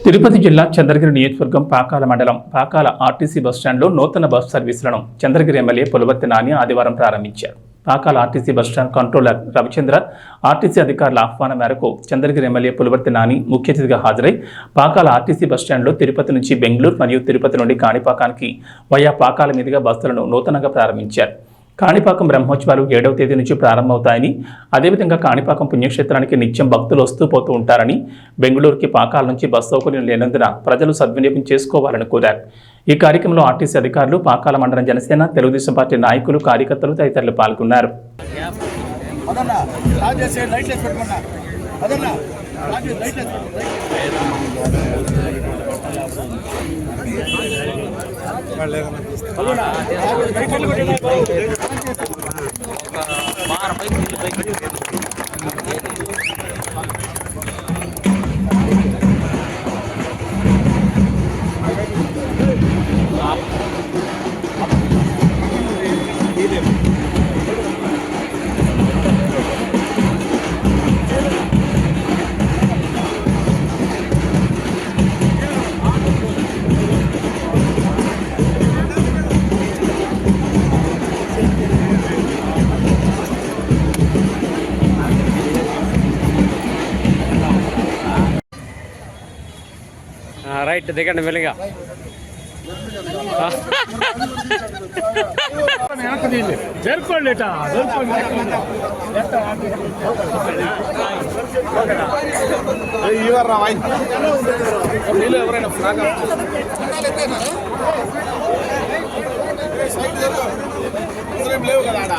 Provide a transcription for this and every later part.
తిరుపతి జిల్లా చంద్రగిరి నియోజకవర్గం పాకాల మండలం పాకాల ఆర్టీసీ బస్టాండ్లో నూతన బస్ సర్వీసులను చంద్రగిరి ఎమ్మెల్యే పులవర్తి నాని ఆదివారం ప్రారంభించారు. Pakala RTC bus stand controller Ravichandra RTC అధికారుల ఆహ్వానం మేరకు చంద్రగిరి ఎమ్మెల్యే పులవర్తి నాని ముఖ్య అతిథిగా హాజరై పాకాల ఆర్టీసీ బస్టాండ్లో తిరుపతి నుంచి బెంగళూరు మరియు తిరుపతి నుండి కాణిపాకానికి వయా పాకాల మీదుగా బస్సులను నూతనంగా ప్రారంభించారు. కాణిపాకం బ్రహ్మోత్సవాలు 7వ తేదీ నుంచి ప్రారంభమవుతాయని, అదేవిధంగా కాణిపాకం పుణ్యక్షేత్రానికి నిత్యం భక్తులు వస్తూ పోతూ ఉంటారని, బెంగళూరుకి పాకాల నుంచి బస్ సౌకర్యం లేనందున ప్రజలు సద్వినియోగం చేసుకోవాలని కోరారు. ఈ కార్యక్రమంలో ఆర్టీసీ అధికారులు, పాకాల మండలం జనసేన, తెలుగుదేశం పార్టీ నాయకులు, కార్యకర్తలు తదితరులు పాల్గొన్నారు. రైట్ దిగండి మెల్లిగా. లేవు కదా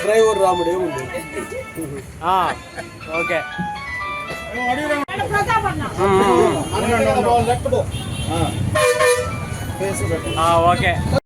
డ్రైవర్ రాముడు ఏముంది. Okay okay.